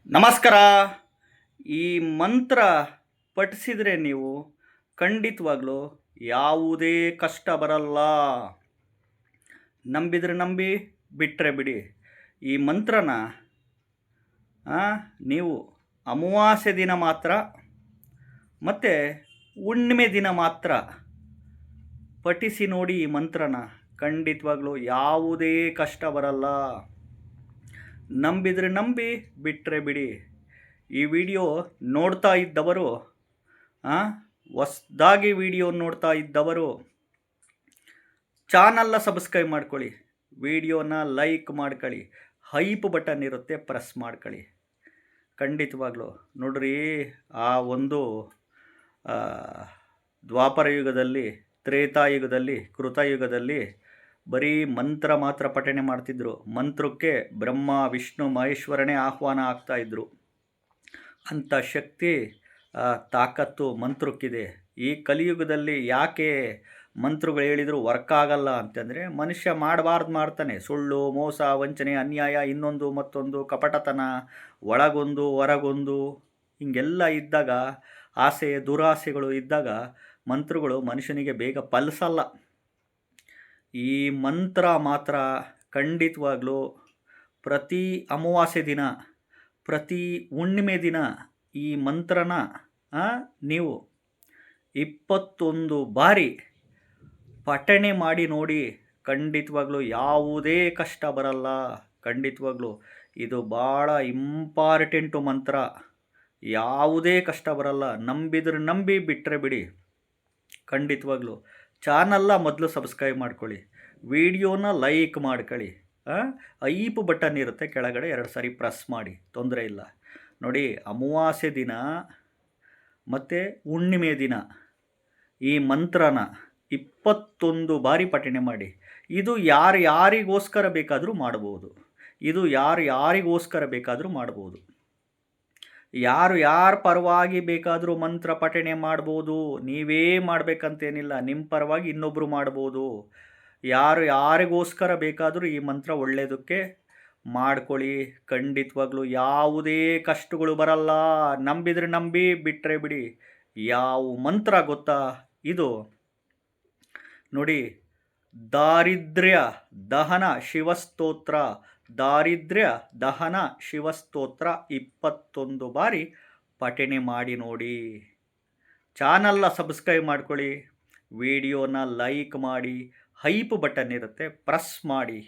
ನಮಸ್ಕಾರ. ಈ ಮಂತ್ರ ಪಠಿಸಿದರೆ ನೀವು ಖಂಡಿತವಾಗ್ಲೂ ಯಾವುದೇ ಕಷ್ಟ ಬರಲ್ಲ. ನಂಬಿದರೆ ನಂಬಿ, ಬಿಟ್ಟರೆ ಬಿಡಿ. ಈ ಮಂತ್ರನ ನೀವು ಅಮಾವಾಸ್ಯೆ ದಿನ ಮಾತ್ರ ಮತ್ತು ಹುಣ್ಣಿಮೆ ದಿನ ಮಾತ್ರ ಪಠಿಸಿ ನೋಡಿ. ಈ ಮಂತ್ರನ ಖಂಡಿತವಾಗ್ಲೂ ಯಾವುದೇ ಕಷ್ಟ ಬರಲ್ಲ. ನಂಬಿದರೆ ನಂಬಿ, ಬಿಟ್ಟರೆ ಬಿಡಿ. ಈ ವಿಡಿಯೋ ನೋಡ್ತಾ ಇದ್ದವರು, ಹೊಸ್ದಾಗಿ ವಿಡಿಯೋ ನೋಡ್ತಾ ಇದ್ದವರು ಚಾನಲ್ನ ಸಬ್ಸ್ಕ್ರೈಬ್ ಮಾಡ್ಕೊಳ್ಳಿ, ವಿಡಿಯೋನ ಲೈಕ್ ಮಾಡ್ಕೊಳ್ಳಿ, ಹೈಪ್ ಬಟನ್ ಇರುತ್ತೆ ಪ್ರೆಸ್ ಮಾಡ್ಕೊಳ್ಳಿ. ಖಂಡಿತವಾಗ್ಲೂ ನೋಡ್ರಿ, ಆ ಒಂದು ದ್ವಾಪರ ಯುಗದಲ್ಲಿ, ತ್ರೇತಾಯುಗದಲ್ಲಿ, ಕೃತಯುಗದಲ್ಲಿ ಬರೀ ಮಂತ್ರ ಮಾತ್ರ ಪಠಣೆ ಮಾಡ್ತಿದ್ರು. ಮಂತ್ರಕ್ಕೆ ಬ್ರಹ್ಮ ವಿಷ್ಣು ಮಹೇಶ್ವರನೇ ಆಹ್ವಾನ ಆಗ್ತಾಯಿದ್ರು. ಅಂಥ ಶಕ್ತಿ ತಾಕತ್ತು ಮಂತ್ರಕ್ಕಿದೆ. ಈ ಕಲಿಯುಗದಲ್ಲಿ ಯಾಕೆ ಮಂತ್ರಗಳು ಹೇಳಿದ್ರು ವರ್ಕ್ ಆಗಲ್ಲ ಅಂತಂದರೆ, ಮನುಷ್ಯ ಮಾಡಬಾರ್ದು ಮಾಡ್ತಾನೆ. ಸುಳ್ಳು, ಮೋಸ, ವಂಚನೆ, ಅನ್ಯಾಯ, ಇನ್ನೊಂದು ಮತ್ತೊಂದು, ಕಪಟತನ, ಒಳಗೊಂದು ಹೊರಗೊಂದು, ಹಿಂಗೆಲ್ಲ ಇದ್ದಾಗ, ಆಸೆ ದುರಾಸೆಗಳು ಇದ್ದಾಗ ಮಂತ್ರಗಳು ಮನುಷ್ಯನಿಗೆ ಬೇಗ ಫಲಿಸಲ್ಲ. ಈ ಮಂತ್ರ ಮಾತ್ರ ಖಂಡಿತವಾಗ್ಲೂ ಪ್ರತಿ ಅಮಾವಾಸ್ಯೆ ದಿನ, ಪ್ರತಿ ಹುಣ್ಣಿಮೆ ದಿನ ಈ ಮಂತ್ರನ ನೀವು 21 ಬಾರಿ ಪಠಣೆ ಮಾಡಿ ನೋಡಿ. ಖಂಡಿತವಾಗ್ಲೂ ಯಾವುದೇ ಕಷ್ಟ ಬರಲ್ಲ. ಖಂಡಿತವಾಗ್ಲೂ ಇದು ಭಾಳ ಇಂಪಾರ್ಟೆಂಟು ಮಂತ್ರ. ಯಾವುದೇ ಕಷ್ಟ ಬರಲ್ಲ. ನಂಬಿದ್ರೆ ನಂಬಿ, ಬಿಟ್ಟರೆ ಬಿಡಿ. ಖಂಡಿತವಾಗ್ಲೂ ಚಾನಲ್ನ ಮೊದಲು ಸಬ್ಸ್ಕ್ರೈಬ್ ಮಾಡ್ಕೊಳ್ಳಿ, ವಿಡಿಯೋನ ಲೈಕ್ ಮಾಡ್ಕೊಳ್ಳಿ, ಐಪ್ ಬಟನ್ ಇರುತ್ತೆ ಕೆಳಗಡೆ 2 ಸಾರಿ ಪ್ರೆಸ್ ಮಾಡಿ, ತೊಂದರೆ ಇಲ್ಲ. ನೋಡಿ, ಅಮಾವಾಸ್ಯೆ ದಿನ ಮತ್ತು ಹುಣ್ಣಿಮೆ ದಿನ ಈ ಮಂತ್ರನ 21 ಬಾರಿ ಪಠಣೆ ಮಾಡಿ. ಇದು ಯಾರಿಗೋಸ್ಕರ ಬೇಕಾದರೂ ಮಾಡ್ಬೋದು. ಇದು ಯಾರಿಗೋಸ್ಕರ ಬೇಕಾದರೂ ಮಾಡ್ಬೋದು. ಯಾರ ಪರವಾಗಿ ಬೇಕಾದರೂ ಮಂತ್ರ ಪಠಣೆ ಮಾಡ್ಬೋದು. ನೀವೇ ಮಾಡಬೇಕಂತೇನಿಲ್ಲ, ನಿಮ್ಮ ಪರವಾಗಿ ಇನ್ನೊಬ್ಬರು ಮಾಡ್ಬೋದು. ಯಾರಿಗೋಸ್ಕರ ಬೇಕಾದರೂ ಈ ಮಂತ್ರ ಒಳ್ಳೆಯದಕ್ಕೆ ಮಾಡ್ಕೊಳ್ಳಿ. ಖಂಡಿತವಾಗ್ಲೂ ಯಾವುದೇ ಕಷ್ಟಗಳು ಬರಲ್ಲ. ನಂಬಿದರೆ ನಂಬಿ, ಬಿಟ್ಟರೆ ಬಿಡಿ. ಯಾವ ಮಂತ್ರ ಗೊತ್ತಾ ಇದು? ನೋಡಿ, ದಾರಿದ್ರ್ಯ ದಹನ ಶಿವಸ್ತೋತ್ರ. ದಾರಿದ್ರ್ಯ ದಹನ ಶಿವಸ್ತೋತ್ರ 21 ಬಾರಿ ಪಠಣೆ ಮಾಡಿ ನೋಡಿ. ಚಾನಲ್ನ ಸಬ್ಸ್ಕ್ರೈಬ್ ಮಾಡ್ಕೊಳ್ಳಿ, ವಿಡಿಯೋನ ಲೈಕ್ ಮಾಡಿ, ಹೈಪ್ ಬಟನ್ ಇರುತ್ತೆ ಪ್ರೆಸ್ ಮಾಡಿ.